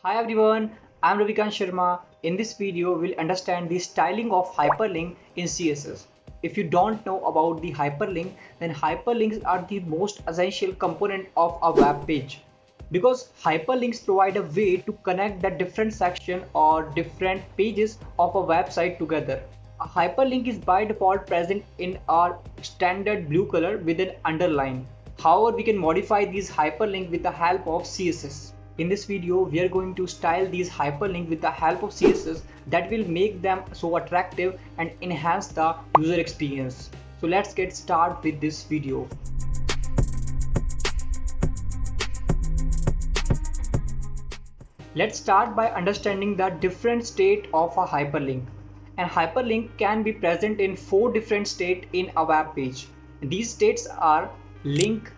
Hi everyone, I'm Ravikant Sharma. In this video, we'll understand the styling of hyperlink in CSS. If you don't know about the hyperlink, then hyperlinks are the most essential component of a web page. Because hyperlinks provide a way to connect the different section or different pages of a website together. A hyperlink is by default present in our standard blue color with an underline. However, we can modify these hyperlink with the help of CSS. In this video, we are going to style these hyperlink with the help of CSS that will make them so attractive and enhance the user experience. So let's get started with this video. Let's start by understanding the different state of a hyperlink. And hyperlink can be present in 4 different states in a web page. These states are link,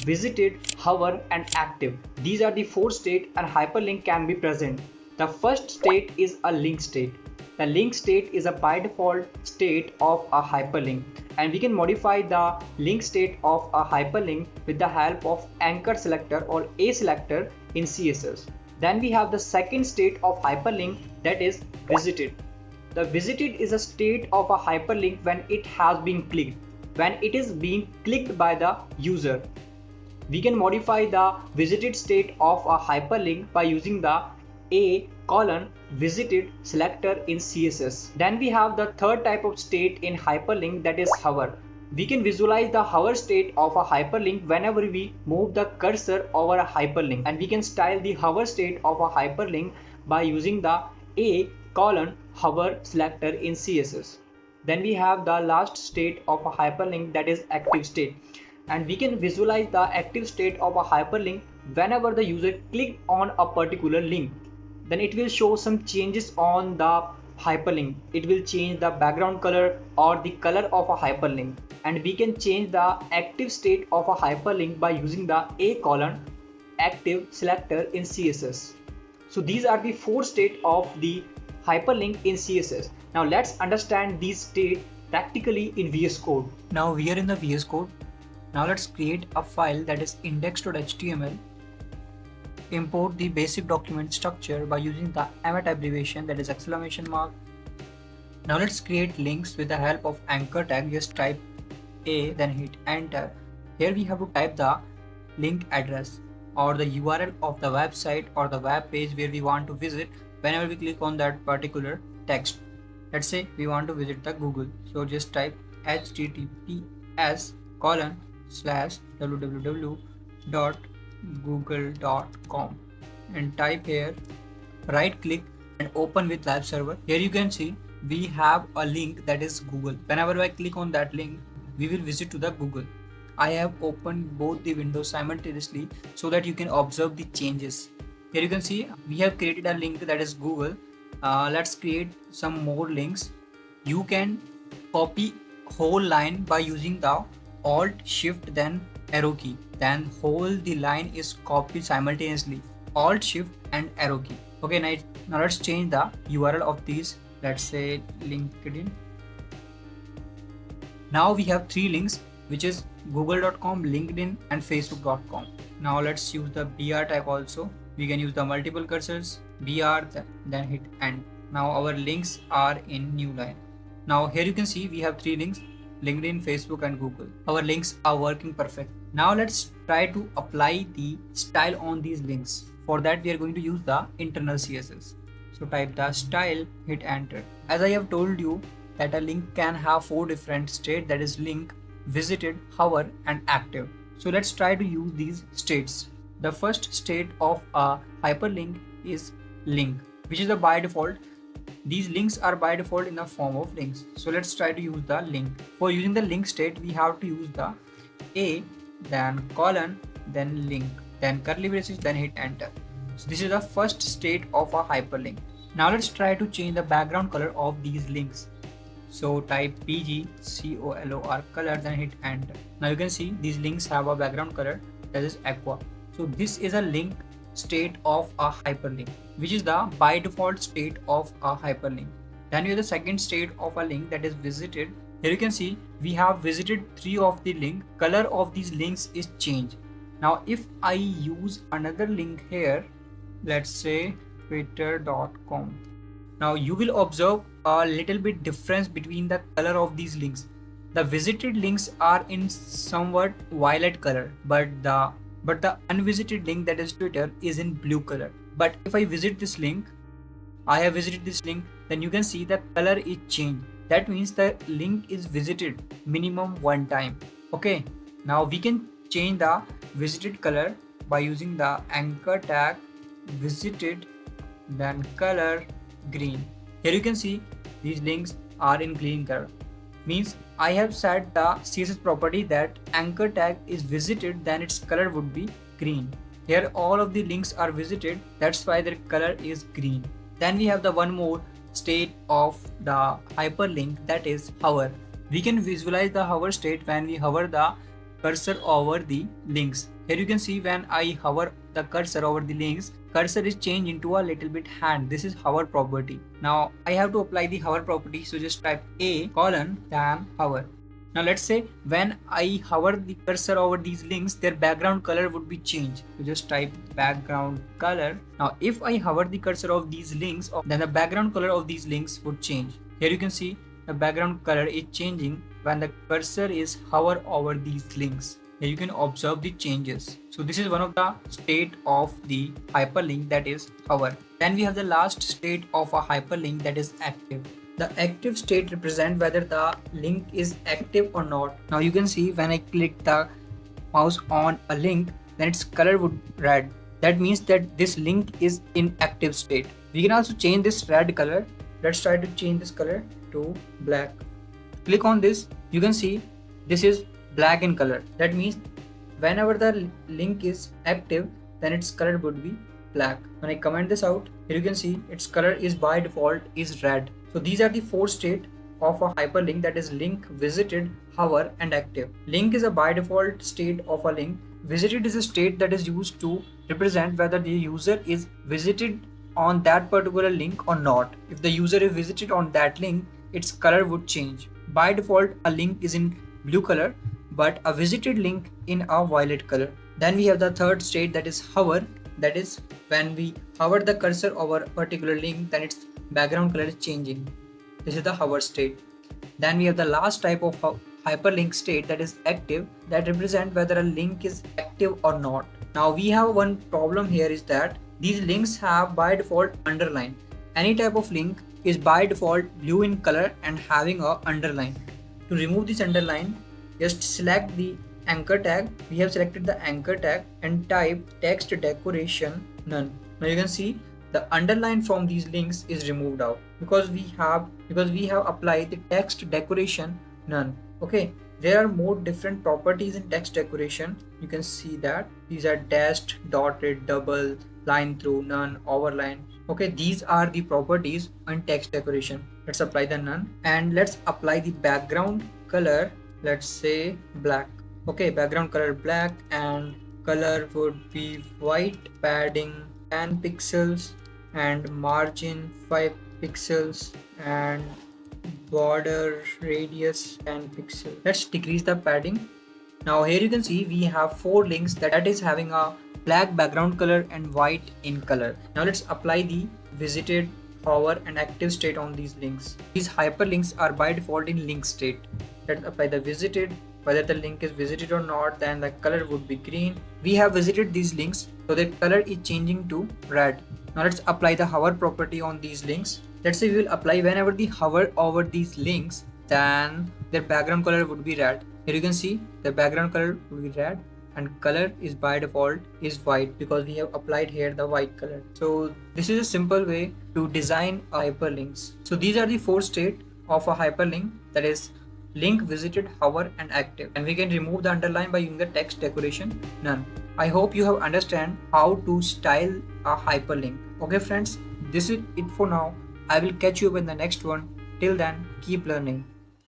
visited, hover and active. These are the 4 states and hyperlink can be present. The first state is a link state. The link state is a by default state of a hyperlink, and we can modify the link state of a hyperlink with the help of anchor selector or a selector in CSS. Then we have the second state of hyperlink, that is visited. The visited is a state of a hyperlink when it has been clicked, when it is being clicked by the user. We can modify the visited state of a hyperlink by using the visited selector in CSS. Then we have the third type of state in hyperlink, that is hover. We can visualize the hover state of a hyperlink whenever we move the cursor over a hyperlink, and we can style the hover state of a hyperlink by using the hover selector in CSS. Then we have the last state of a hyperlink, that is active state, and we can visualize the active state of a hyperlink whenever the user click on a particular link. Then it will show some changes on the hyperlink. It will change the background color or the color of a hyperlink, and we can change the active state of a hyperlink by using the active selector in CSS. So these are the 4 states of the hyperlink in CSS. Now let's understand these states practically in VS Code. Now we are in the VS Code. Now let's create a file, that is index.html. Import the basic document structure by using the emet abbreviation, that is exclamation mark. Now let's create links with the help of anchor tag. Just type A, then hit enter. Here we have to type the link address or the URL of the website or the web page where we want to visit whenever we click on that particular text. Let's say we want to visit the Google, so just type https://www.google.com and type here, right click and open with live server. Here you can see we have a link, that is Google. Whenever I click on that link, we will visit to the Google. I have opened both the windows simultaneously so that you can observe the changes. Here you can see we have created a link, that is Google. Let's create some more links. You can copy whole line by using the Alt Shift then arrow key. Then whole the line is copied simultaneously. Alt Shift and arrow key. Okay, now let's change the URL of these. Let's say LinkedIn. Now we have 3 links, which is google.com, LinkedIn and facebook.com. Now let's use the BR tag also. We can use the multiple cursors, BR, then hit end. Now our links are in new line. Now here you can see we have 3 links, LinkedIn, Facebook and Google. Our links are working perfect. Now let's try to apply the style on these links. For that we are going to use the internal CSS. So type the style, hit enter. As I have told you that a link can have 4 different states, that is link, visited, hover and active. So let's try to use these states. The first state of a hyperlink is link, which is the by default. These links are by default in the form of links. So let's try to use the link. For using the link state, we have to use the A, then then link, then curly braces, then hit enter. So this is the first state of a hyperlink. Now let's try to change the background color of these links. So type color color, then hit enter. Now you can see these links have a background color, that is aqua. So this is a link state of a hyperlink, which is the by default state of a hyperlink. Then we have the second state of a link, that is visited. Here you can see we have visited 3 of the link. Color of these links is changed. Now if I use another link here, let's say twitter.com. Now you will observe a little bit difference between the color of these links. The visited links are in somewhat violet color, but the unvisited link, that is Twitter, is in blue color. But if I visit this link, I have visited this link, then you can see the color is changed. That means the link is visited minimum one time. Okay, now we can change the visited color by using the anchor tag visited, then color green. Here you can see these links are in green color. Means I have set the CSS property that anchor tag is visited, then its color would be green. Here all of the links are visited, that's why their color is green. Then we have the one more state of the hyperlink, that is hover. We can visualize the hover state when we hover the cursor over the links. Here you can see when I hover the cursor over the links, cursor is changed into a little bit hand. This is hover property. Now I have to apply the hover property, so just type a colon then hover. Now let's say when I hover the cursor over these links, their background color would be changed. So just type background color. Now if I hover the cursor of these links, then the background color of these links would change. Here you can see the background color is changing when the cursor is hover over these links. Here you can observe the changes. So this is one of the state of the hyperlink, that is hover. Then we have the last state of a hyperlink, that is active. The active state represents whether the link is active or not. Now you can see when I click the mouse on a link, then its color would red. That means that this link is in active state. We can also change this red color. Let's try to change this color to black. Click on this, you can see this is black in color. That means whenever the link is active, then its color would be black. When I comment this out, here you can see its color is by default is red. So these are the four states of a hyperlink, that is link, visited, hover and active. Link is a by default state of a link. Visited is a state that is used to represent whether the user is visited on that particular link or not. If the user is visited on that link, its color would change. By default, a link is in blue color, but a visited link in a violet color. Then we have the third state, that is hover. That is when we hover the cursor over a particular link, then its background color is changing. This is the hover state. Then we have the last type of hyperlink state, that is active, that represent whether a link is active or not. Now we have one problem here, is that these links have by default underline. Any type of link is by default blue in color and having a underline. To remove this underline, just select the anchor tag. We have selected the anchor tag and type text decoration none. Now you can see the underline from these links is removed out because we have applied the text decoration none. Okay, there are more different properties in text decoration. You can see that these are dashed, dotted, double, line through, none, overline. Okay, these are the properties in text decoration. Let's apply the none and let's apply the background color. Let's say black. Okay, background color black and color would be white, padding 10 pixels and margin 5 pixels and border radius 10 pixels. Let's decrease the padding. Now here you can see we have 4 links that is having a black background color and white in color. Now let's apply the visited, hover and active state on these links. These hyperlinks are by default in link state. Let's apply the visited. Whether the link is visited or not, then the color would be green. We have visited these links, so the color is changing to red. Now let's apply the hover property on these links. Let's say we will apply whenever we hover over these links, then their background color would be red. Here you can see the background color would be red and color is by default is white because we have applied here the white color. So this is a simple way to design hyperlinks. So these are the 4 states of a hyperlink, that is link, visited, hover and active, and we can remove the underline by using the text decoration none. I hope you have understand how to style a hyperlink. Okay friends, this is it for now. I will catch you up in the next one. Till then, keep learning.